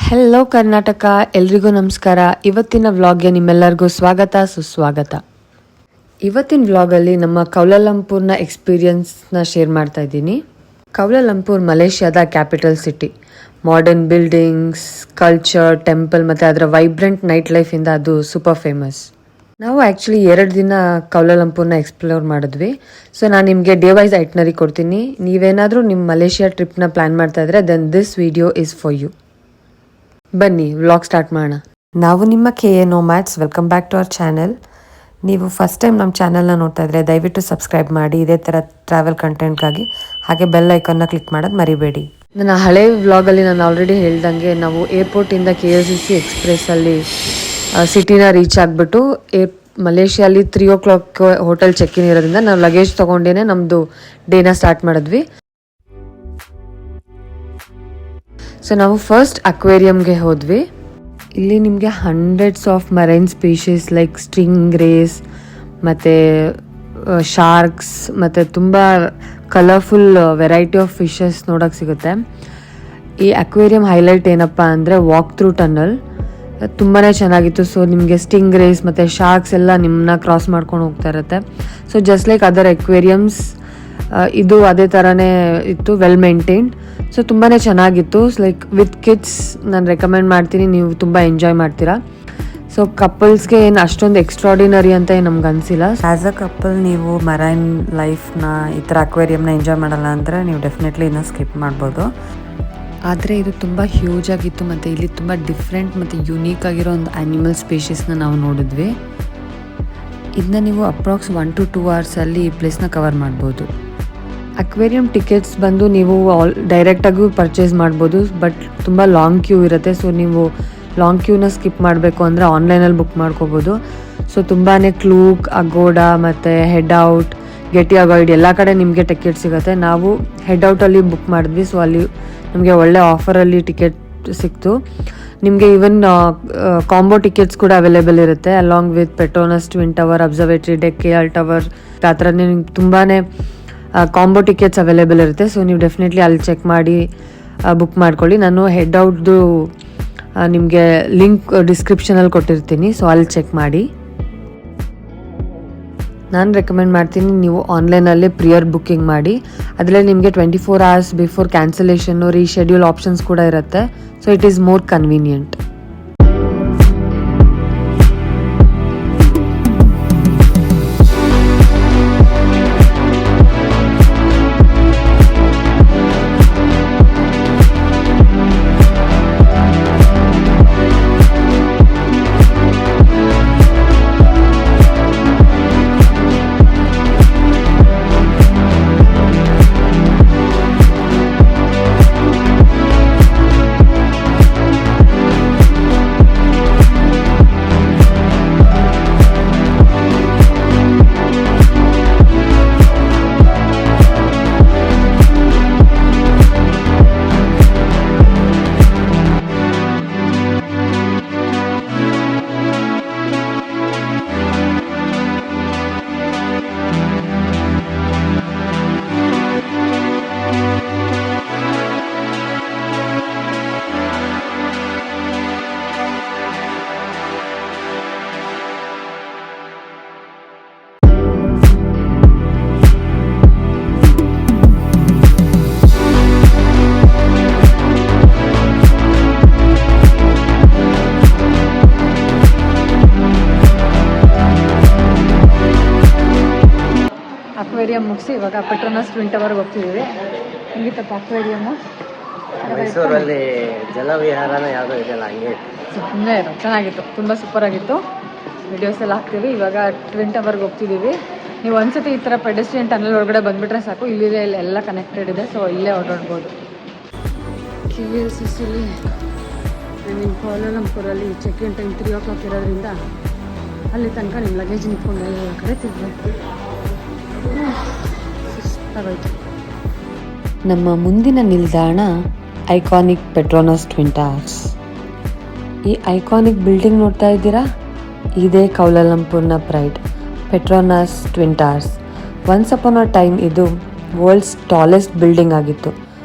Hello Karnataka, ಎಲ್ರಿಗೂ ನಮಸ್ಕಾರ. ಇವತ್ತಿನ ವ್ಲಾಗ್ಗೆ ನಿಮ್ಮೆಲ್ಲರಿಗೂ ಸ್ವಾಗತ ಸುಸ್ವಾಗತ. ಇವತ್ತಿನ ವ್ಲಾಗಲ್ಲಿ ನಮ್ಮ ಕೌಲಾಲಂಪುರ್ನ ಎಕ್ಸ್ಪೀರಿಯನ್ಸ್ನ ಶೇರ್ ಮಾಡ್ತಾ ಇದ್ದೀನಿ. ಕೌಲಾಲಂಪುರ್ ಮಲೇಷ್ಯಾದ capital city. Modern buildings, culture, temple ಮತ್ತು ಅದರ ವೈಬ್ರೆಂಟ್ ನೈಟ್ ಲೈಫಿಂದ ಅದು ಸೂಪರ್ ಫೇಮಸ್. ನಾವು ಆ್ಯಕ್ಚುಲಿ 2 ದಿನ ಕೌಲಾಲಂಪುರ್ನ ಎಕ್ಸ್ಪ್ಲೋರ್ ಮಾಡಿದ್ವಿ. ಸೊ ನಾನು ನಿಮಗೆ ಡೇ ವೈಸ್ ಐಟ್ನರಿ ಕೊಡ್ತೀನಿ. ನೀವೇನಾದರೂ ನಿಮ್ಮ ಮಲೇಷ್ಯಾ ಟ್ರಿಪ್ನ ಪ್ಲ್ಯಾನ್ ಮಾಡ್ತಾ ಇದ್ರೆ then this video is for you. ಬನ್ನಿ ವ್ಲಾಗ್ ಸ್ಟಾರ್ಟ್ ಮಾಡೋಣ. ನಾವು ನಿಮ್ಮ KA nomads. Welcome back to our channel. ನೀವು ಫಸ್ಟ್ ಟೈಮ್ ನಮ್ಮ ಚಾನೆಲ್ನ ನೋಡ್ತಾ ಇದ್ರೆ ದಯವಿಟ್ಟು ಸಬ್ಸ್ಕ್ರೈಬ್ ಮಾಡಿ, ಇದೇ ಥರ ಟ್ರಾವೆಲ್ ಕಂಟೆಂಟ್ಗಾಗಿ. ಹಾಗೆ ಬೆಲ್ ಐಕನ್ನ ಕ್ಲಿಕ್ ಮಾಡೋದು ಮರಿಬೇಡಿ. ನನ್ನ ಹಳೆ ವ್ಲಾಗಲ್ಲಿ ನಾನು ಆಲ್ರೆಡಿ ಹೇಳ್ದಂಗೆ ನಾವು ಏರ್ಪೋರ್ಟಿಂದ KLCC ಎಕ್ಸ್ಪ್ರೆಸ್ಸಲ್ಲಿ ಸಿಟಿನ ರೀಚ್ ಆಗಿಬಿಟ್ಟು ಮಲೇಷ್ಯಲ್ಲಿ 3 o'clock ಹೋಟೆಲ್ ಚೆಕ್ ಇನ್ ಇರೋದ್ರಿಂದ ನಾವು ಲಗೇಜ್ ತೊಗೊಂಡೇ ನಮ್ಮದು ಡೇನ ಸ್ಟಾರ್ಟ್ ಮಾಡಿದ್ವಿ. ಸೊ ನಾವು ಫಸ್ಟ್ ಅಕ್ವೇರಿಯಮ್ಗೆ ಹೋದ್ವಿ. ಇಲ್ಲಿ ನಿಮಗೆ hundreds of marine species like stingrays ಮತ್ತು ಶಾರ್ಕ್ಸ್ ಮತ್ತು ತುಂಬ ಕಲರ್ಫುಲ್ ವೆರೈಟಿ ಆಫ್ ಫಿಶಸ್ ನೋಡೋಕ್ಕೆ ಸಿಗುತ್ತೆ. ಈ ಅಕ್ವೇರಿಯಂ ಹೈಲೈಟ್ ಏನಪ್ಪ ಅಂದರೆ ವಾಕ್ ಥ್ರೂ ಟನಲ್ ತುಂಬಾ ಚೆನ್ನಾಗಿತ್ತು. ಸೊ ನಿಮಗೆ ಸ್ಟಿಂಗ್ ರೇಸ್ ಮತ್ತು ಶಾರ್ಕ್ಸ್ ಎಲ್ಲ ನಿಮ್ಮನ್ನ ಕ್ರಾಸ್ ಮಾಡ್ಕೊಂಡು ಹೋಗ್ತಾ ಇರುತ್ತೆ. So just like other aquariums ಇದು ಅದೇ ಥರನೇ ಇತ್ತು, ವೆಲ್ ಮೇಂಟೈನ್ಡ್. ಸೊ ತುಂಬಾ ಚೆನ್ನಾಗಿತ್ತು. ಲೈಕ್ ವಿತ್ ಕಿಡ್ಸ್ ನಾನು ರೆಕಮೆಂಡ್ ಮಾಡ್ತೀನಿ, ನೀವು ತುಂಬ ಎಂಜಾಯ್ ಮಾಡ್ತೀರಾ. ಸೊ ಕಪಲ್ಸ್ಗೆ ಏನು ಅಷ್ಟೊಂದು ಎಕ್ಸ್ಟ್ರಾಡಿನರಿ ಅಂತ ಏನು ನಮ್ಗೆ ಅನಿಸಿಲ್ಲ. ಆ್ಯಸ್ ಅ ಕಪಲ್ ನೀವು ಮರೈನ್ ಲೈಫ್ನ ಈ ಥರ ಅಕ್ವೇರಿಯಮ್ನ ಎಂಜಾಯ್ ಮಾಡಲ್ಲ ಅಂದರೆ ನೀವು ಡೆಫಿನೆಟ್ಲಿ ಇನ್ನೂ ಸ್ಕಿಪ್ ಮಾಡ್ಬೋದು. ಆದರೆ ಇದು ತುಂಬ ಹ್ಯೂಜ್ ಆಗಿತ್ತು ಮತ್ತು ಇಲ್ಲಿ ತುಂಬ ಡಿಫ್ರೆಂಟ್ ಮತ್ತು ಯುನೀಕ್ ಆಗಿರೋ ಒಂದು ಆ್ಯನಿಮಲ್ ಸ್ಪೀಷೀಸ್ನ ನಾವು ನೋಡಿದ್ವಿ. ಇದನ್ನ ನೀವು ಅಪ್ರಾಕ್ಸ್ 1 to 2 hours ಈ ಪ್ಲೇಸ್ನ ಕವರ್ ಮಾಡ್ಬೋದು. ಅಕ್ವೇರಿಯಂ ಟಿಕೆಟ್ಸ್ ಬಂದು ನೀವು ಡೈರೆಕ್ಟಾಗೂ ಪರ್ಚೇಸ್ ಮಾಡ್ಬೋದು, ಬಟ್ ತುಂಬ ಲಾಂಗ್ ಕ್ಯೂ ಇರುತ್ತೆ. ಸೊ ನೀವು ಲಾಂಗ್ ಕ್ಯೂನ ಸ್ಕಿಪ್ ಮಾಡಬೇಕು ಅಂದರೆ ಆನ್ಲೈನಲ್ಲಿ ಬುಕ್ ಮಾಡ್ಕೋಬೋದು. ಸೊ ತುಂಬಾ ಕ್ಲೂಕ್, ಅಗೋಡಾ ಮತ್ತು ಹೆಡ್ ಔಟ್, ಗೆಟಿ ಅಗಾಯ್ಡ್ ಎಲ್ಲ ಕಡೆ ನಿಮಗೆ ಟಿಕೆಟ್ ಸಿಗುತ್ತೆ. ನಾವು ಹೆಡ್ ಔಟಲ್ಲಿ ಬುಕ್ ಮಾಡಿದ್ವಿ. ಸೊ ಅಲ್ಲಿ ನಮಗೆ ಒಳ್ಳೆ ಆಫರಲ್ಲಿ ಟಿಕೆಟ್ ಸಿಕ್ತು. ನಿಮಗೆ ಈವನ್ ಕಾಂಬೋ ಟಿಕೆಟ್ಸ್ ಕೂಡ ಅವೈಲೇಬಲ್ ಇರುತ್ತೆ, along with Petronas twin tower, observatory deck, KL tower, ಆ ಥರನೇ ನಿಮ್ಗೆ ತುಂಬಾ ಕಾಂಬೋ ಟಿಕೆಟ್ಸ್ ಅವೈಲೇಬಲ್ ಇರುತ್ತೆ. ಸೊ ನೀವು ಡೆಫಿನೆಟ್ಲಿ ಅಲ್ಲಿ ಚೆಕ್ ಮಾಡಿ ಬುಕ್ ಮಾಡ್ಕೊಳ್ಳಿ. ನಾನು ಹೆಡ್ ಔಟ್ದು ನಿಮಗೆ ಲಿಂಕ್ ಡಿಸ್ಕ್ರಿಪ್ಷನಲ್ಲಿ ಕೊಟ್ಟಿರ್ತೀನಿ, ಸೊ ಅಲ್ಲಿ ಚೆಕ್ ಮಾಡಿ. ನಾನು ರೆಕಮೆಂಡ್ ಮಾಡ್ತೀನಿ ನೀವು ಆನ್ಲೈನಲ್ಲೇ ಪ್ರಿಯರ್ ಬುಕ್ಕಿಂಗ್ ಮಾಡಿ. ಅದರಲ್ಲಿ ನಿಮಗೆ 24 hours before cancellation, reschedule options ಕೂಡ ಇರುತ್ತೆ. So it is more convenient. Aquarium ಮುಗಿಸಿ ಇವಾಗ ಪೆಟ್ರೋನಸ್ ಟ್ವಿನ್ ಟವರ್ಗೆ ಹೋಗ್ತಿದ್ದೀವಿ. ಹೆಂಗಿತ್ತಪ್ಪ ಅಕ್ವೇರಿಯಮ್ಮು? ಮೈಸೂರಲ್ಲಿ ಜಲವಿಹಾರನ ಯಾವುದೋ ಇದೆಯಲ್ಲ, ಹಂಗೆ ಸುಮ್ಮನೆ ಚೆನ್ನಾಗಿತ್ತು, ತುಂಬ ಸೂಪರಾಗಿತ್ತು. ವಿಡಿಯೋಸ್ ಎಲ್ಲ ಹಾಕ್ತೀವಿ. ಇವಾಗ ಟ್ವಿನ್ ಟವರ್ಗೆ ಹೋಗ್ತಿದ್ದೀವಿ. ನೀವು ಒಂದ್ಸತಿ ಈ ಥರ ಪೆಡೆಸ್ಟ್ರಿಯನ್ ಟನಲ್ ಒಳಗಡೆ ಬಂದುಬಿಟ್ರೆ ಸಾಕು, ಇಲ್ಲಿದೆ, ಇಲ್ಲೆಲ್ಲ ಕನೆಕ್ಟೆಡ್ ಇದೆ. ಸೊ ಇಲ್ಲೇ ಓಡಾಡ್ಬೋದು. KLCCಲಿ ಕೌಲಾಲಂಪುರಲ್ಲಿ ಚೆಕ್ ಇನ್ ಟೈಮ್ 3 o'clock ಇರೋದ್ರಿಂದ ಅಲ್ಲಿ ತನಕ ನಿಮ್ಮ ಲಗೇಜ್ ನಿಂತ್ಕೊಂಡು ಎಲ್ಲ ಕಡೆ ತಿರ್ಬೇಕು. ನಮ್ಮ ಮುಂದಿನ ನಿಲ್ದಾಣ ಐಕಾನಿಕ್ ಪೆಟ್ರೋನಸ್ ಟ್ವಿನ್ ಟವರ್ಸ್. ಈ ಐಕಾನಿಕ್ ಬಿಲ್ಡಿಂಗ್ ನೋಡ್ತಾ ಇದ್ದೀರಾ, ಇದೇ ಕೌಲಾಲಂಪುರ್ನ pride, Petronas twin towers. Once upon a time ಇದು ವರ್ಲ್ಡ್ಸ್ ಟಾಲೆಸ್ಟ್ ಬಿಲ್ಡಿಂಗ್ ಆಗಿತ್ತು.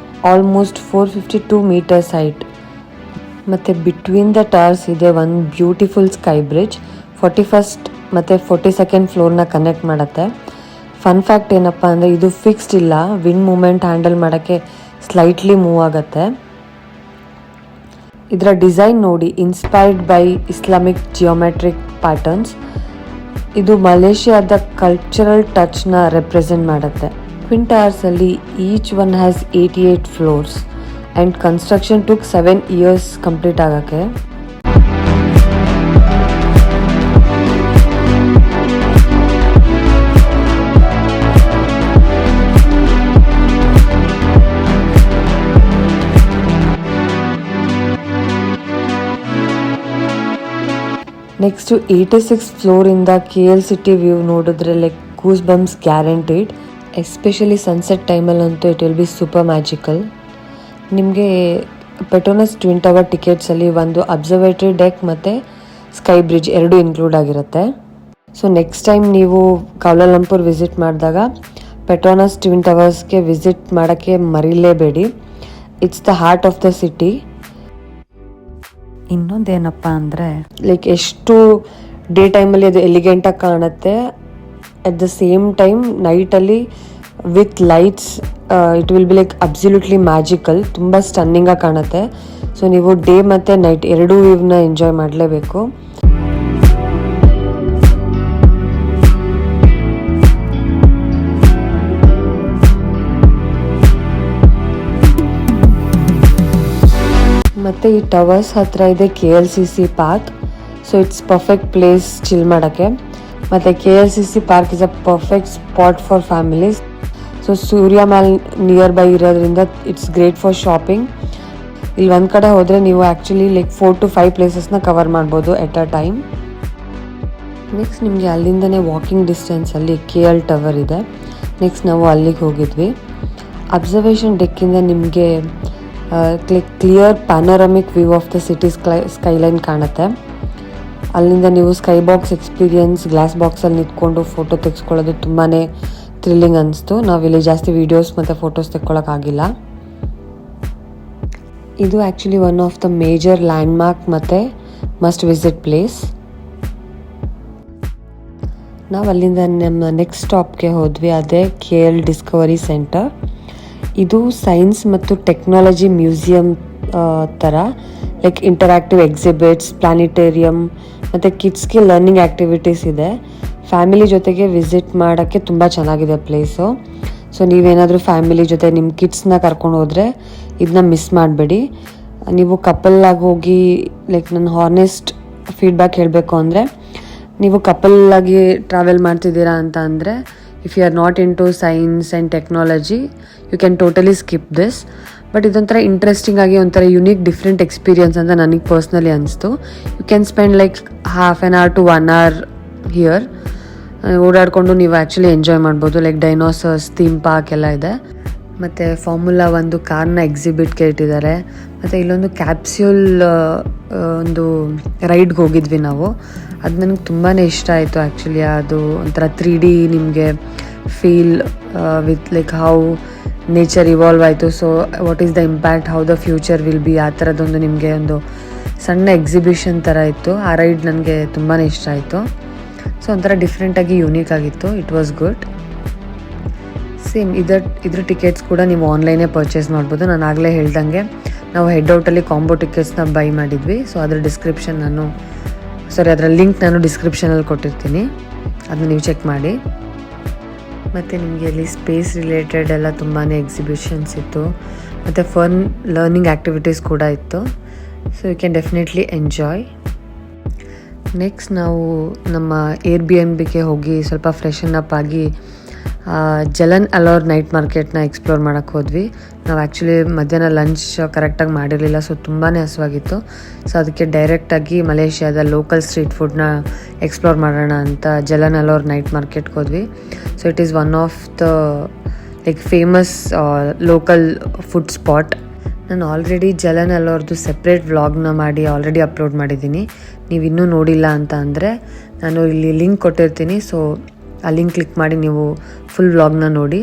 Almost 452 meters height. ಮತ್ತು ಬಿಟ್ವೀನ್ ದ ಟವರ್ಸ್ ಇದೆ ಒಂದು ಬ್ಯೂಟಿಫುಲ್ ಸ್ಕೈ ಬ್ರಿಡ್ಜ್ 41st ಮತ್ತು 42nd ಫ್ಲೋರ್ನ ಕನೆಕ್ಟ್ ಮಾಡುತ್ತೆ. ಫನ್ ಫ್ಯಾಕ್ಟ್ ಏನಪ್ಪ ಅಂದರೆ ಇದು ಫಿಕ್ಸ್ಡ್ ಇಲ್ಲ, ವಿಂಡ್ ಮೂಮೆಂಟ್ ಹ್ಯಾಂಡಲ್ ಮಾಡೋಕ್ಕೆ ಸ್ಲೈಟ್ಲಿ ಮೂವ್ ಆಗುತ್ತೆ. ಇದರ ಡಿಸೈನ್ ನೋಡಿ, inspired by Islamic geometric patterns. ಇದು ಮಲೇಷ್ಯಾದ ಕಲ್ಚರಲ್ ಟಚ್ನ ರೆಪ್ರೆಸೆಂಟ್ ಮಾಡುತ್ತೆ. ಟ್ವಿನ್ ಟವರ್ಸಲ್ಲಿ each one has 88 floors and construction took 7 years complete ಆಗೋಕ್ಕೆ. ನೆಕ್ಸ್ಟು 86th ಫ್ಲೋರಿಂದ KLCT ವ್ಯೂ ನೋಡಿದ್ರೆ like goose bumps guaranteed. Especially sunset ಟೈಮಲ್ಲಂತೂ it will be super magical. ನಿಮಗೆ Petronas twin tower ಟಿಕೆಟ್ಸಲ್ಲಿ ಒಂದು ಅಬ್ಸರ್ವೇಟರಿ ಡೆಕ್ ಮತ್ತು ಸ್ಕೈ ಬ್ರಿಡ್ಜ್ ಎರಡೂ include ಆಗಿರುತ್ತೆ. ಸೊ ನೆಕ್ಸ್ಟ್ ಟೈಮ್ ನೀವು ಕೌಲಾಲಂಪುರ್ ವಿಸಿಟ್ ಮಾಡಿದಾಗ ಪೆಟ್ರೋನಸ್ ಟ್ವಿನ್ ಟವರ್ಸ್ಗೆ ವಿಸಿಟ್ ಮಾಡೋಕ್ಕೆ ಮರಿಲೇಬೇಡಿ. It's the heart of the city. ಇನ್ನೊಂದೇನಪ್ಪ ಅಂದರೆ ಲೈಕ್ ಎಷ್ಟು ಡೇ ಟೈಮಲ್ಲಿ ಅದು ಎಲಿಗೆಂಟಾಗಿ ಕಾಣುತ್ತೆ, ಅಟ್ ದ ಸೇಮ್ ಟೈಮ್ ನೈಟಲ್ಲಿ with lights it will be like absolutely magical. ತುಂಬ ಸ್ಟನ್ನಿಂಗಾಗಿ ಕಾಣುತ್ತೆ. ಸೊ ನೀವು ಡೇ ಮತ್ತು ನೈಟ್ ಎರಡೂ ವ್ಯೂವ್ನ ಎಂಜಾಯ್ ಮಾಡಲೇಬೇಕು. ಮತ್ತು ಈ ಟವರ್ಸ್ ಹತ್ರ ಇದೆ KLCC park. So it's perfect place chill ಮಾಡೋಕ್ಕೆ. ಮತ್ತು KLCC park is a perfect spot for families. So Suria mall nearby ಇರೋದ್ರಿಂದ ಇಟ್ಸ್ ಗ್ರೇಟ್ ಫಾರ್ ಶಾಪಿಂಗ್. ಇಲ್ಲಿ ಒಂದು ಕಡೆ ಹೋದರೆ ನೀವು ಆ್ಯಕ್ಚುಲಿ ಲೈಕ್ 4 to 5 ಪ್ಲೇಸಸ್ನ ಕವರ್ ಮಾಡ್ಬೋದು ಎಟ್ ಅ ಟೈಮ್. ನೆಕ್ಸ್ಟ್ ನಿಮಗೆ ಅಲ್ಲಿಂದನೇ ವಾಕಿಂಗ್ ಡಿಸ್ಟೆನ್ಸಲ್ಲಿ KL ಟವರ್ ಇದೆ. ನೆಕ್ಸ್ಟ್ ನಾವು ಅಲ್ಲಿಗೆ ಹೋಗಿದ್ವಿ. ಅಬ್ಸರ್ವೇಷನ್ ಡೆಕ್ಕಿಂದ ನಿಮಗೆ clear panoramic view of the city skyline ಕಾಣುತ್ತೆ. ಅಲ್ಲಿಂದ ನೀವು ಸ್ಕೈ ಬಾಕ್ಸ್ ಎಕ್ಸ್ಪೀರಿಯನ್ಸ್, ಗ್ಲಾಸ್ ಬಾಕ್ಸಲ್ಲಿ ನಿಂತ್ಕೊಂಡು ಫೋಟೋ ತೆಗೆಸ್ಕೊಳ್ಳೋದು ತುಂಬಾ ಥ್ರಿಲ್ಲಿಂಗ್ ಅನಿಸ್ತು. ನಾವಿಲ್ಲಿ ಜಾಸ್ತಿ ವೀಡಿಯೋಸ್ ಮತ್ತು ಫೋಟೋಸ್ ತೆಕ್ಕೊಳ್ಳೋಕ್ಕಾಗಿಲ್ಲ. ಇದು actually one of the major landmark ಮತ್ತು ಮಸ್ಟ್ ವಿಸಿಟ್ ಪ್ಲೇಸ್. ನಾವು ಅಲ್ಲಿಂದ ನಮ್ಮ ನೆಕ್ಸ್ಟ್ ಸ್ಟಾಪ್ಗೆ ಹೋದ್ವಿ, ಅದೇ KL ಡಿಸ್ಕವರಿ ಸೆಂಟರ್. ಇದು ಸೈನ್ಸ್ ಮತ್ತು ಟೆಕ್ನಾಲಜಿ ಮ್ಯೂಸಿಯಂ ಥರ ಲೈಕ್ ಇಂಟರಾಕ್ಟಿವ್ ಎಕ್ಸಿಬಿಟ್ಸ್, ಪ್ಲಾನಿಟೇರಿಯಮ್ ಮತ್ತು ಕಿಡ್ಸ್ಗೆ ಲರ್ನಿಂಗ್ ಆ್ಯಕ್ಟಿವಿಟೀಸ್ ಇದೆ. ಫ್ಯಾಮಿಲಿ ಜೊತೆಗೆ ವಿಸಿಟ್ ಮಾಡೋಕ್ಕೆ ತುಂಬ ಚೆನ್ನಾಗಿದೆ ಪ್ಲೇಸು. ಸೊ ನೀವೇನಾದರೂ ಫ್ಯಾಮಿಲಿ ಜೊತೆ ನಿಮ್ಮ ಕಿಡ್ಸ್ನ ಕರ್ಕೊಂಡು ಹೋದರೆ ಇದನ್ನ ಮಿಸ್ ಮಾಡಬೇಡಿ. ನೀವು ಕಪಲ್ಲಾಗಿ ಹೋಗಿ ಲೈಕ್ ನನ್ನ ಹಾನೆಸ್ಟ್ ಫೀಡ್ಬ್ಯಾಕ್ ಹೇಳಬೇಕು ಅಂದರೆ, ನೀವು ಕಪಲ್ಲಾಗಿ ಟ್ರಾವೆಲ್ ಮಾಡ್ತಿದ್ದೀರಾ ಅಂತ ಅಂದರೆ if you are not into science and technology you can totally skip this. But ಇದೊಂಥರ ಇಂಟ್ರೆಸ್ಟಿಂಗ್ ಆಗಿ ಒಂಥರ ಯುನೀಕ್ ಡಿಫ್ರೆಂಟ್ ಎಕ್ಸ್ಪೀರಿಯನ್ಸ್ ಅಂತ ನನಗೆ ಪರ್ಸ್ನಲಿ ಅನಿಸ್ತು. You can spend like half an hour to 1 hour here. ಓಡಾಡಿಕೊಂಡು ನೀವು ಆ್ಯಕ್ಚುಲಿ ಎಂಜಾಯ್ ಮಾಡ್ಬೋದು. Like dinosaurs, theme park ಎಲ್ಲ ಇದೆ. ಮತ್ತು ಫಾರ್ಮುಲಾ ಒಂದು ಕಾರ್ನ ಎಕ್ಸಿಬಿಟ್ಗೆ ಇಟ್ಟಿದ್ದಾರೆ. ಮತ್ತು ಇಲ್ಲೊಂದು ಕ್ಯಾಪ್ಸ್ಯೂಲ್ ಒಂದು ರೈಡ್ಗೆ ಹೋಗಿದ್ವಿ ನಾವು. ಅದು ನನಗೆ ತುಂಬಾ ಇಷ್ಟ ಆಯಿತು ಆ್ಯಕ್ಚುಲಿ. ಅದು ಒಂಥರ 3D ನಿಮಗೆ feel with like how nature evolve ಆಯಿತು. So what is the impact, how the future will be, ಆ ಥರದ್ದೊಂದು ನಿಮಗೆ ಒಂದು ಸಣ್ಣ ಎಕ್ಸಿಬಿಷನ್ ಥರ ಇತ್ತು. ಆ ರೈಡ್ ನನಗೆ ತುಂಬಾ ಇಷ್ಟ ಆಯಿತು. ಸೊ ಒಂಥರ ಡಿಫ್ರೆಂಟಾಗಿ ಯೂನಿಕ್ ಆಗಿತ್ತು. It was good. ಸೇಮ್ ಇದ್ರ ಟಿಕೆಟ್ಸ್ ಕೂಡ ನೀವು ಆನ್ಲೈನೇ ಪರ್ಚೇಸ್ ಮಾಡ್ಬೋದು. ನಾನು ಆಗಲೇ ಹೇಳ್ದಂಗೆ ನಾವು ಹೆಡ್ ಔಟಲ್ಲಿ ಕಾಂಬೋ ಟಿಕೆಟ್ಸ್ನ ಬೈ ಮಾಡಿದ್ವಿ. ಸೊ ಅದರ ಅದರ ಲಿಂಕ್ ನಾನು ಡಿಸ್ಕ್ರಿಪ್ಷನಲ್ಲಿ ಕೊಟ್ಟಿರ್ತೀನಿ, ಅದನ್ನ ನೀವು ಚೆಕ್ ಮಾಡಿ. ಮತ್ತು ನಿಮಗೆ ಇಲ್ಲಿ ಸ್ಪೇಸ್ ರಿಲೇಟೆಡ್ ಎಲ್ಲ ತುಂಬಾ ಎಕ್ಸಿಬಿಷನ್ಸ್ ಇತ್ತು. ಮತ್ತು ಫನ್ ಲರ್ನಿಂಗ್ ಆ್ಯಕ್ಟಿವಿಟೀಸ್ ಕೂಡ ಇತ್ತು. So you can definitely enjoy. Next ನಾವು ನಮ್ಮ Airbnbಗೆ ಹೋಗಿ ಸ್ವಲ್ಪ ಫ್ರೆಶನ್ ಅಪ್ ಆಗಿ ಜಲನ್ ಅಲೋರ್ ನೈಟ್ ಮಾರ್ಕೆಟ್ನ ಎಕ್ಸ್ಪ್ಲೋರ್ ಮಾಡೋಕ್ಕೆ ಹೋದ್ವಿ. ನಾವು ಆ್ಯಕ್ಚುಲಿ ಮಧ್ಯಾಹ್ನ ಲಂಚ್ ಕರೆಕ್ಟಾಗಿ ಮಾಡಿರಲಿಲ್ಲ, ಸೊ ತುಂಬಾ ಹಸುವಾಗಿತ್ತು. ಸೊ ಅದಕ್ಕೆ ಡೈರೆಕ್ಟಾಗಿ ಮಲೇಷ್ಯಾದ ಲೋಕಲ್ ಸ್ಟ್ರೀಟ್ ಫುಡ್ನ ಎಕ್ಸ್ಪ್ಲೋರ್ ಮಾಡೋಣ ಅಂತ ಜಲನ್ ಅಲೋರ್ ನೈಟ್ ಮಾರ್ಕೆಟ್ಗೆ ಹೋದ್ವಿ. So it is one of the like famous local food spot. ನಾನು ಆಲ್ರೆಡಿ ಜಲನ್ ಅಲೋರ್ದು ಸೆಪ್ರೇಟ್ ವ್ಲಾಗ್ನ ಮಾಡಿ ಆಲ್ರೆಡಿ ಅಪ್ಲೋಡ್ ಮಾಡಿದ್ದೀನಿ. ನೀವು ಇನ್ನೂ ನೋಡಿಲ್ಲ ಅಂತ ಅಂದರೆ ನಾನು ಇಲ್ಲಿ ಲಿಂಕ್ ಕೊಟ್ಟಿರ್ತೀನಿ. ಸೊ ಆ ಲಿಂಕ್ ಕ್ಲಿಕ್ ಮಾಡಿ ನೀವು ಫುಲ್ ವ್ಲಾಗ್ನ ನೋಡಿ.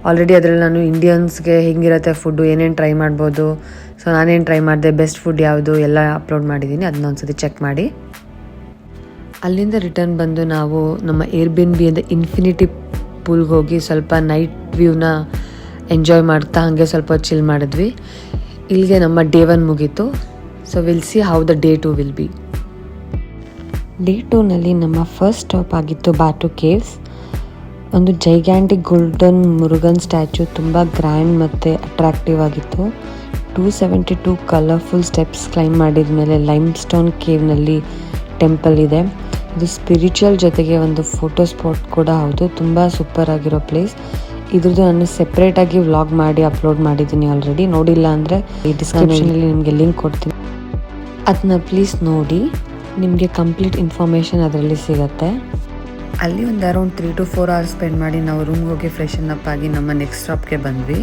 ಆಲ್ರೆಡಿ ಅದರಲ್ಲಿ ನಾನು ಇಂಡಿಯನ್ಸ್ಗೆ ಹೇಗಿರುತ್ತೆ ಫುಡ್ಡು, ಏನೇನು ಟ್ರೈ ಮಾಡ್ಬೋದು, ಸೊ ನಾನೇನು ಟ್ರೈ ಮಾಡಿದೆ, ಬೆಸ್ಟ್ ಫುಡ್ ಯಾವುದು ಎಲ್ಲ ಅಪ್ಲೋಡ್ ಮಾಡಿದ್ದೀನಿ, ಅದನ್ನ ಒಂದ್ಸತಿ ಚೆಕ್ ಮಾಡಿ. ಅಲ್ಲಿಂದ ರಿಟರ್ನ್ ಬಂದು ನಾವು ನಮ್ಮ ಏರ್ಬಿಎನ್ಬಿ ಅಂದರೆ ಇನ್ಫಿನಿಟಿ ಪೂಲ್ಗೆ ಹೋಗಿ ಸ್ವಲ್ಪ ನೈಟ್ ವ್ಯೂನ ಎಂಜಾಯ್ ಮಾಡ್ತಾ ಹಾಗೆ ಸ್ವಲ್ಪ ಚಿಲ್ ಮಾಡಿದ್ವಿ. ಇಲ್ಲಿಗೆ ನಮ್ಮ ಡೇ 1 ಮುಗೀತು. So will see how the day 2 will be. Day 2ನಲ್ಲಿ ನಮ್ಮ ಫಸ್ಟ್ ಸ್ಟಾಪ್ ಆಗಿತ್ತು ಬಾಟು ಕೇವ್ಸ್. ಒಂದು ಜೈಗ್ಯಾಂಟಿಕ್ ಗೋಲ್ಡನ್ ಮುರುಗನ್ ಸ್ಟ್ಯಾಚ್ಯೂ ತುಂಬ ಗ್ರ್ಯಾಂಡ್ ಮತ್ತು ಅಟ್ರಾಕ್ಟಿವ್ ಆಗಿತ್ತು. 272 ಕಲರ್ಫುಲ್ ಸ್ಟೆಪ್ಸ್ ಕ್ಲೈಮ್ ಮಾಡಿದ ಮೇಲೆ ಲೈಮ್ ಸ್ಟೋನ್ ಕೇವ್ನಲ್ಲಿ ಟೆಂಪಲ್ ಇದೆ. ಇದು ಸ್ಪಿರಿಚುವಲ್ ಜೊತೆಗೆ ಒಂದು ಫೋಟೋ ಸ್ಪಾಟ್ ಕೂಡ ಹೌದು. ತುಂಬ ಸೂಪರ್ ಆಗಿರೋ ಪ್ಲೇಸ್. ಇದ್ರದ್ದು ನಾನು ಸೆಪ್ರೇಟಾಗಿ ವ್ಲಾಗ್ ಮಾಡಿ ಅಪ್ಲೋಡ್ ಮಾಡಿದ್ದೀನಿ ಆಲ್ರೆಡಿ. ನೋಡಿಲ್ಲ ಅಂದರೆ ಈ ಡಿಸ್ಕ್ರಿಪ್ಷನಲ್ಲಿ ನಿಮಗೆ ಲಿಂಕ್ ಕೊಡ್ತೀನಿ, ಅದನ್ನ ಪ್ಲೀಸ್ ನೋಡಿ. ನಿಮಗೆ ಕಂಪ್ಲೀಟ್ ಇನ್ಫಾರ್ಮೇಷನ್ ಅದರಲ್ಲಿ ಸಿಗುತ್ತೆ. ಅಲ್ಲಿ ಒಂದು ಅರೌಂಡ್ 3 to 4 hours ಸ್ಪೆಂಡ್ ಮಾಡಿ ನಾವು ರೂಮ್ಗೆ ಹೋಗಿ ಫ್ರೆಶನ್ ಅಪ್ ಆಗಿ ನಮ್ಮ ನೆಕ್ಸ್ಟ್ ಸ್ಟಾಪ್ಗೆ ಬಂದ್ವಿ.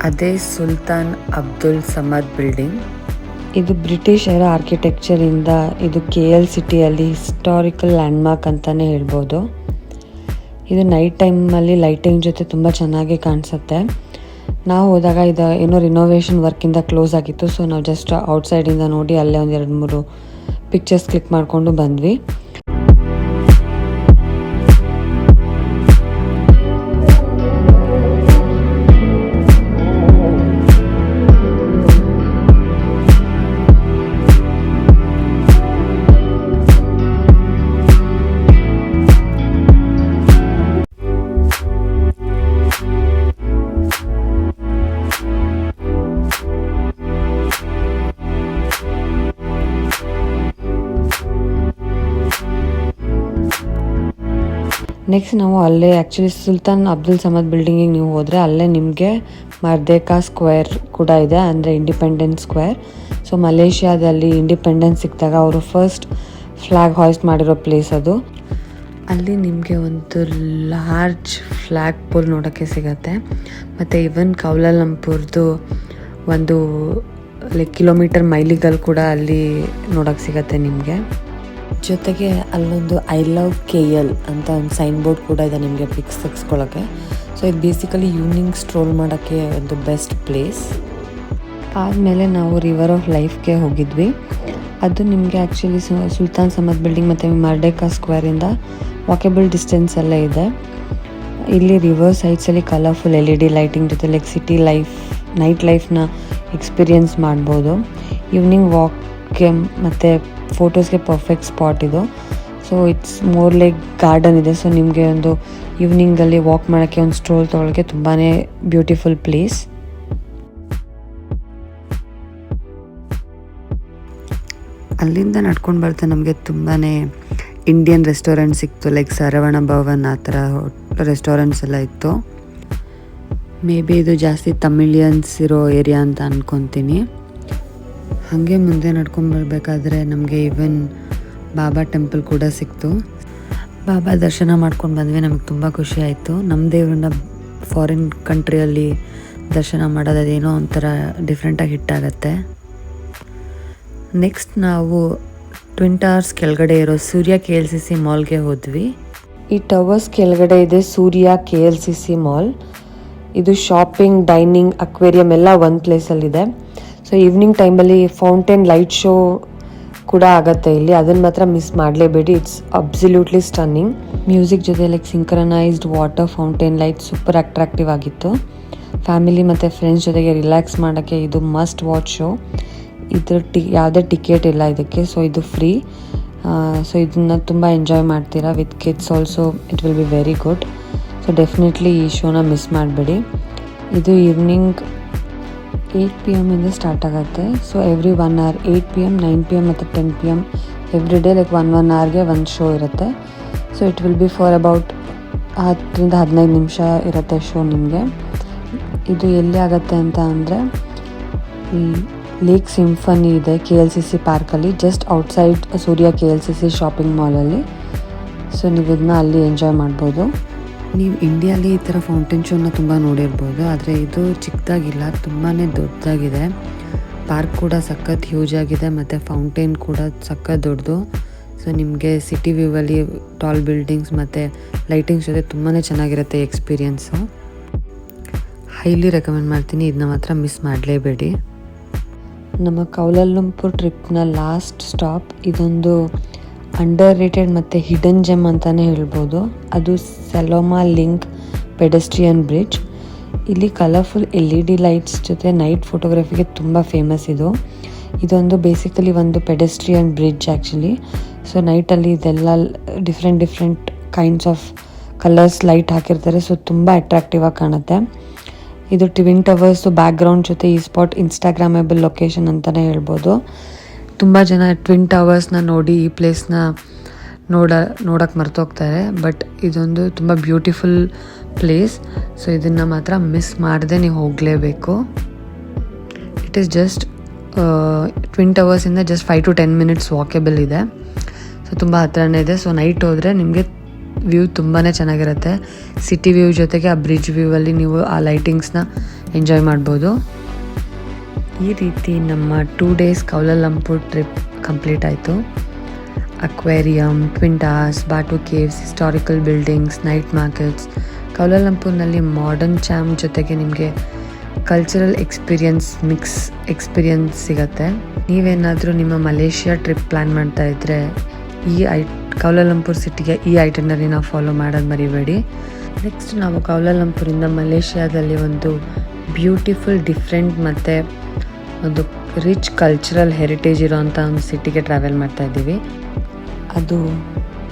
ಅದೇ ಸುಲ್ತಾನ್ ಅಬ್ದುಲ್ ಸಮದ್ ಬಿಲ್ಡಿಂಗ್. ಇದು ಬ್ರಿಟಿಷರ ಆರ್ಕಿಟೆಕ್ಚರಿಂದ ಇದು KL ಸಿಟಿಯಲ್ಲಿ ಹಿಸ್ಟಾರಿಕಲ್ ಲ್ಯಾಂಡ್ಮಾರ್ಕ್ ಅಂತಲೇ ಹೇಳ್ಬೋದು. ಇದು ನೈಟ್ ಟೈಮಲ್ಲಿ ಲೈಟಿಂಗ್ ಜೊತೆ ತುಂಬ ಚೆನ್ನಾಗಿ ಕಾಣಿಸುತ್ತೆ. ನಾವು ಹೋದಾಗ ಇದು ಏನೋ ರಿನೋವೇಷನ್ ವರ್ಕಿಂದ ಕ್ಲೋಸ್ ಆಗಿತ್ತು. ಸೊ ನಾವು ಜಸ್ಟ್ ಔಟ್ಸೈಡಿಂದ ನೋಡಿ ಅಲ್ಲೇ ಒಂದು 2-3 ಪಿಕ್ಚರ್ಸ್ ಕ್ಲಿಕ್ ಮಾಡಿಕೊಂಡು ಬಂದ್ವಿ. ನೆಕ್ಸ್ಟ್ ನಾವು ಅಲ್ಲೇ ಆ್ಯಕ್ಚುಲಿ ಸುಲ್ತಾನ್ ಅಬ್ದುಲ್ ಸಮದ್ ಬಿಲ್ಡಿಂಗಿಗೆ ನೀವು ಹೋದರೆ ಅಲ್ಲೇ ನಿಮಗೆ ಮರ್ದೇಕಾ ಸ್ಕ್ವೇರ್ ಕೂಡ ಇದೆ, ಅಂದರೆ ಇಂಡಿಪೆಂಡೆನ್ಸ್ ಸ್ಕ್ವೇರ್. ಸೊ ಮಲೇಷ್ಯಾದಲ್ಲಿ ಇಂಡಿಪೆಂಡೆನ್ಸ್ ಸಿಕ್ಕಿದಾಗ ಅವರು ಫಸ್ಟ್ ಫ್ಲ್ಯಾಗ್ ಹಾಯ್ಸ್ಟ್ ಮಾಡಿರೋ ಪ್ಲೇಸ್ ಅದು. ಅಲ್ಲಿ ನಿಮಗೆ ಒಂದು ಲಾರ್ಜ್ ಫ್ಲ್ಯಾಗ್ ಪೋಲ್ ನೋಡೋಕ್ಕೆ ಸಿಗುತ್ತೆ. ಮತ್ತು ಇವನ್ ಕೌಲಾಲಂಪುರ್ದು ಒಂದು ಕಿಲೋಮೀಟರ್ ಮೈಲಿಗಲ್ ಕೂಡ ಅಲ್ಲಿ ನೋಡೋಕ್ಕೆ ಸಿಗುತ್ತೆ ನಿಮಗೆ. ಜೊತೆಗೆ ಅಲ್ಲೊಂದು ಐ ಲವ್ KL ಅಂತ ಒಂದು ಸೈನ್ ಬೋರ್ಡ್ ಕೂಡ ಇದೆ ನಿಮಗೆ ಪಿಕ್ಸ್ ತೆಗೆಸ್ಕೊಳ್ಳೋಕ್ಕೆ. ಸೊ ಇದು ಬೇಸಿಕಲಿ ಈವ್ನಿಂಗ್ ಸ್ಟ್ರೋಲ್ ಮಾಡೋಕ್ಕೆ ಒಂದು ಬೆಸ್ಟ್ ಪ್ಲೇಸ್. ಆದಮೇಲೆ ನಾವು ರಿವರ್ ಆಫ್ ಲೈಫ್ಗೆ ಹೋಗಿದ್ವಿ. ಅದು ನಿಮಗೆ ಆ್ಯಕ್ಚುಲಿ ಸುಲ್ತಾನ್ ಸಮದ್ ಬಿಲ್ಡಿಂಗ್ ಮತ್ತು ಮರ್ಡೇಕಾ ಸ್ಕ್ವೇರಿಂದ ವಾಕೇಬಲ್ ಡಿಸ್ಟೆನ್ಸಲ್ಲೇ ಇದೆ. ಇಲ್ಲಿ ರಿವರ್ ಸೈಡ್ಸಲ್ಲಿ ಕಲರ್ಫುಲ್ LED ಲೈಟಿಂಗ್ ಜೊತೆ ಲೈಕ್ ಸಿಟಿ ಲೈಫ್, ನೈಟ್ ಲೈಫ್ನ ಎಕ್ಸ್ಪೀರಿಯನ್ಸ್ ಮಾಡ್ಬೋದು. ಈವ್ನಿಂಗ್ ವಾಕ್ಗೆ ಮತ್ತು ಫೋಟೋಸ್ಗೆ ಪರ್ಫೆಕ್ಟ್ ಸ್ಪಾಟ್ ಇದು. So it's more like garden ಇದೆ. ಸೊ ನಿಮಗೆ ಒಂದು ಈವ್ನಿಂಗಲ್ಲಿ ವಾಕ್ ಮಾಡೋಕ್ಕೆ, ಒಂದು ಸ್ಟ್ರೋಲ್ ತೊಗೊಳಕ್ಕೆ ತುಂಬಾ ಬ್ಯೂಟಿಫುಲ್ ಪ್ಲೇಸ್. ಅಲ್ಲಿಂದ ನಡ್ಕೊಂಡು ಬರ್ತಾ ನಮಗೆ ತುಂಬಾ ಇಂಡಿಯನ್ ರೆಸ್ಟೋರೆಂಟ್ ಸಿಕ್ತು, ಲೈಕ್ ಸರವಣ ಭವನ್ ಆ ಥರ ರೆಸ್ಟೋರೆಂಟ್ಸ್ ಎಲ್ಲ ಇತ್ತು. ಮೇ ಬಿ ಇದು ಜಾಸ್ತಿ ತಮಿಳಿಯನ್ಸ್ ಇರೋ ಏರಿಯಾ ಅಂತ ಅಂದ್ಕೊತೀನಿ. ಹಾಗೆ ಮುಂದೆ ನಡ್ಕೊಂಡು ಬರಬೇಕಾದ್ರೆ ನಮಗೆ ಈವನ್ ಬಾಬಾ ಟೆಂಪಲ್ ಕೂಡ ಸಿಕ್ತು. ಬಾಬಾ ದರ್ಶನ ಮಾಡ್ಕೊಂಡು ಬಂದ್ವಿ. ನಮಗೆ ತುಂಬ ಖುಷಿ ಆಯಿತು. ನಮ್ಮ ದೇವ್ರನ್ನ ಫಾರಿನ್ ಕಂಟ್ರಿಯಲ್ಲಿ ದರ್ಶನ ಮಾಡೋದು ಅದೇನೋ ಒಂಥರ ಡಿಫ್ರೆಂಟಾಗಿ ಹಿಟ್ಟಾಗತ್ತೆ. ನೆಕ್ಸ್ಟ್ ನಾವು ಟ್ವಿನ್ ಟವರ್ಸ್ ಕೆಳಗಡೆ ಇರೋ ಸೂರ್ಯ KLCC ಮಾಲ್ಗೆ ಹೋದ್ವಿ. ಈ ಟವರ್ಸ್ ಕೆಳಗಡೆ ಇದೆ ಸೂರ್ಯ KLCC ಮಾಲ್. ಇದು ಶಾಪಿಂಗ್, ಡೈನಿಂಗ್, ಅಕ್ವೇರಿಯಂ ಎಲ್ಲ ಒಂದು ಪ್ಲೇಸಲ್ಲಿದೆ. ಸೊ ಈವ್ನಿಂಗ್ ಟೈಮಲ್ಲಿ ಫೌಂಟೇನ್ ಲೈಟ್ ಶೋ ಕೂಡ ಆಗುತ್ತೆ ಇಲ್ಲಿ. ಅದನ್ನು ಮಾತ್ರ ಮಿಸ್ ಮಾಡಲೇಬೇಡಿ. It's absolutely stunning. ಮ್ಯೂಸಿಕ್ ಜೊತೆ like synchronised water fountain light super attractive ಆಗಿತ್ತು. ಫ್ಯಾಮಿಲಿ ಮತ್ತು ಫ್ರೆಂಡ್ಸ್ ಜೊತೆಗೆ ರಿಲ್ಯಾಕ್ಸ್ ಮಾಡೋಕ್ಕೆ ಇದು ಮಸ್ಟ್ ವಾಚ್ ಶೋ. ಇದ್ರ ಯಾವುದೇ ಟಿಕೆಟ್ ಇಲ್ಲ ಇದಕ್ಕೆ. ಸೊ ಇದು ಫ್ರೀ. ಸೊ ಇದನ್ನು ತುಂಬ ಎಂಜಾಯ್ ಮಾಡ್ತೀರಾ. With kids also it will be very good. So definitely ಈ ಶೋನ ಮಿಸ್ ಮಾಡಬೇಡಿ. ಇದು ಈವ್ನಿಂಗ್ 8 PM ಇಂದ ಸ್ಟಾರ್ಟ್ ಆಗುತ್ತೆ. So every 1 hour 8 PM, 9 PM ಮತ್ತು 10 PM ಎವ್ರಿ ಡೇ ಲೈಕ್ 1 hourಗೆ ಒಂದು ಶೋ ಇರುತ್ತೆ. So it will B for about 10-15 ನಿಮಿಷ ಇರುತ್ತೆ ಶೋ ನಿಮಗೆ. ಇದು ಎಲ್ಲಿ ಆಗುತ್ತೆ ಅಂತ ಅಂದರೆ ಲೇಕ್ ಸಿಂಫನಿ ಇದೆ KLCC ಪಾರ್ಕಲ್ಲಿ, ಜಸ್ಟ್ ಔಟ್ಸೈಡ್ ಸೂರ್ಯ KLCC ಶಾಪಿಂಗ್ ಮಾಲಲ್ಲಿ. ಸೊ ನೀವು ಇದನ್ನ ಅಲ್ಲಿ ಎಂಜಾಯ್ ಮಾಡ್ಬೋದು. ನೀವು ಇಂಡಿಯಾಲಿ ಈ ಥರ ಫೌಂಟೇನ್ ಶೋನ ತುಂಬ ನೋಡಿರ್ಬೋದು, ಆದರೆ ಇದು ಚಿಕ್ಕದಾಗಿಲ್ಲ, ತುಂಬಾ ದೊಡ್ಡದಾಗಿದೆ. ಪಾರ್ಕ್ ಕೂಡ ಸಖತ್ ಹ್ಯೂಜ್ ಆಗಿದೆ ಮತ್ತು ಫೌಂಟೇನ್ ಕೂಡ ಸಖತ್ ದೊಡ್ಡದು. ಸೊ ನಿಮಗೆ ಸಿಟಿ ವ್ಯೂವಲ್ಲಿ ಟಾಲ್ ಬಿಲ್ಡಿಂಗ್ಸ್ ಮತ್ತು ಲೈಟಿಂಗ್ಸ್ ಜೊತೆ ತುಂಬಾ ಚೆನ್ನಾಗಿರುತ್ತೆ ಎಕ್ಸ್ಪೀರಿಯೆನ್ಸು. ಹೈಲಿ ರೆಕಮೆಂಡ್ ಮಾಡ್ತೀನಿ. ಇದನ್ನ ಮಾತ್ರ ಮಿಸ್ ಮಾಡಲೇಬೇಡಿ. ನಮ್ಮ ಕೌಲಾಲಂಪುರ್ ಟ್ರಿಪ್ನ ಲಾಸ್ಟ್ ಸ್ಟಾಪ್ ಇದೊಂದು ಅಂಡರ್ ರೇಟೆಡ್ ಮತ್ತು ಹಿಡನ್ ಜೆಮ್ ಅಂತಲೇ ಹೇಳ್ಬೋದು. ಅದು ಸೆಲೋಮಾ ಲಿಂಕ್ ಪೆಡೆಸ್ಟ್ರಿಯನ್ ಬ್ರಿಡ್ಜ್. ಇಲ್ಲಿ ಕಲರ್ಫುಲ್ LED ಲೈಟ್ಸ್ ಜೊತೆ ನೈಟ್ ಫೋಟೋಗ್ರಫಿಗೆ ತುಂಬ ಫೇಮಸ್ ಇದೊಂದು ಬೇಸಿಕಲಿ ಒಂದು ಪೆಡೆಸ್ಟ್ರಿಯನ್ ಬ್ರಿಡ್ಜ್ ಆ್ಯಕ್ಚುಲಿ. ಸೊ ನೈಟಲ್ಲಿ ಇದೆಲ್ಲ different kinds of colours light ಹಾಕಿರ್ತಾರೆ. ಸೊ ತುಂಬ ಅಟ್ರಾಕ್ಟಿವ್ ಆಗಿ ಕಾಣುತ್ತೆ. ಇದು ಟ್ವಿನ್ ಟವರ್ಸು ಬ್ಯಾಕ್ಗ್ರೌಂಡ್ ಜೊತೆ ಈ ಸ್ಪಾಟ್ ಇನ್ಸ್ಟಾಗ್ರಾಮೇಬಲ್ ಲೊಕೇಶನ್ ಅಂತಲೇ ಹೇಳ್ಬೋದು. ತುಂಬ ಜನ ಟ್ವಿನ್ ಟವರ್ಸ್ನ ನೋಡಿ ಈ ಪ್ಲೇಸ್ನ ನೋಡೋಕ್ಕೆ ಮರ್ತೋಗ್ತಾರೆ. ಬಟ್ ಇದೊಂದು ತುಂಬ ಬ್ಯೂಟಿಫುಲ್ ಪ್ಲೇಸ್. ಸೊ ಇದನ್ನು ಮಾತ್ರ ಮಿಸ್ ಮಾಡದೆ ನೀವು ಹೋಗಲೇಬೇಕು. ಇಟ್ ಈಸ್ ಜಸ್ಟ್ ಟ್ವಿನ್ ಟವರ್ಸಿಂದ ಜಸ್ಟ್ 5 to 10 minutes ವಾಕೇಬಲ್ ಇದೆ. ಸೊ ತುಂಬ ಹತ್ರನೇ ಇದೆ. ಸೊ ನೈಟ್ ಹೋದರೆ ನಿಮಗೆ ವ್ಯೂ ತುಂಬಾ ಚೆನ್ನಾಗಿರುತ್ತೆ. ಸಿಟಿ ವ್ಯೂ ಜೊತೆಗೆ ಆ ಬ್ರಿಡ್ಜ್ ವ್ಯೂವಲ್ಲಿ ನೀವು ಆ ಲೈಟಿಂಗ್ಸ್ನ ಎಂಜಾಯ್ ಮಾಡ್ಬೋದು. ಈ ರೀತಿ ನಮ್ಮ 2 days ಕೌಲಾಲಂಪುರ್ ಟ್ರಿಪ್ ಕಂಪ್ಲೀಟ್ ಆಯಿತು. Aquarium, twin towers, Batu caves, historical buildings, night markets. ಕೌಲಾಲಂಪುರ್ನಲ್ಲಿ ಮಾಡರ್ನ್ ಚಾಮ್ ಜೊತೆಗೆ ನಿಮಗೆ ಕಲ್ಚರಲ್ ಮಿಕ್ಸ್ ಎಕ್ಸ್ಪೀರಿಯನ್ಸ್ ಸಿಗುತ್ತೆ. ನೀವೇನಾದರೂ ನಿಮ್ಮ ಮಲೇಷ್ಯಾ ಟ್ರಿಪ್ ಪ್ಲ್ಯಾನ್ ಮಾಡ್ತಾ ಇದ್ದರೆ ಕೌಲಾಲಂಪುರ್ ಸಿಟಿಗೆ ಈ ಐಟನರಿನ ಫಾಲೋ ಮಾಡೋದು ಮರಿಬೇಡಿ. ನೆಕ್ಸ್ಟ್ ನಾವು ಕೌಲಾಲಂಪುರಿಂದ ಮಲೇಷ್ಯಾದಲ್ಲಿ ಒಂದು ಬ್ಯೂಟಿಫುಲ್ ಡಿಫ್ರೆಂಟ್ ಮತ್ತು ಒಂದು ರಿಚ್ ಕಲ್ಚರಲ್ ಹೆರಿಟೇಜ್ ಇರೋವಂಥ ಒಂದು ಸಿಟಿಗೆ ಟ್ರಾವೆಲ್ ಮಾಡ್ತಾ ಇದ್ದೀವಿ. ಅದು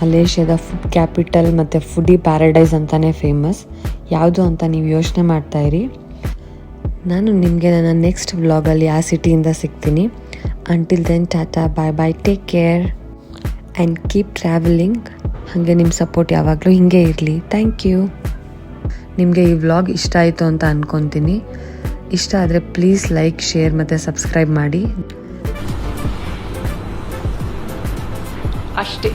ಮಲೇಷ್ಯಾದ ಫುಡ್ ಕ್ಯಾಪಿಟಲ್ ಮತ್ತು ಫುಡಿ ಪ್ಯಾರಡೈಸ್ ಅಂತಲೇ ಫೇಮಸ್. ಯಾವುದು ಅಂತ ನೀವು ಯೋಚನೆ ಮಾಡ್ತಾಯಿರಿ. ನಾನು ನಿಮಗೆ ನನ್ನ ನೆಕ್ಸ್ಟ್ ವ್ಲಾಗಲ್ಲಿ ಆ ಸಿಟಿಯಿಂದ ಸಿಗ್ತೀನಿ. Until then tata, bye, take care and keep travelling. ಹಾಗೆ ನಿಮ್ಮ ಸಪೋರ್ಟ್ ಯಾವಾಗಲೂ ಹೀಗೆ ಇರಲಿ. Thank you. ನಿಮಗೆ ಈ ವ್ಲಾಗ್ ಇಷ್ಟ ಆಯಿತು ಅಂತ ಅಂದ್ಕೊತೀನಿ. ಇಷ್ಟ ಆದರೆ ಪ್ಲೀಸ್ ಲೈಕ್, ಶೇರ್ ಮತ್ತು ಸಬ್ಸ್ಕ್ರೈಬ್ ಮಾಡಿ. ಅಷ್ಟೇ.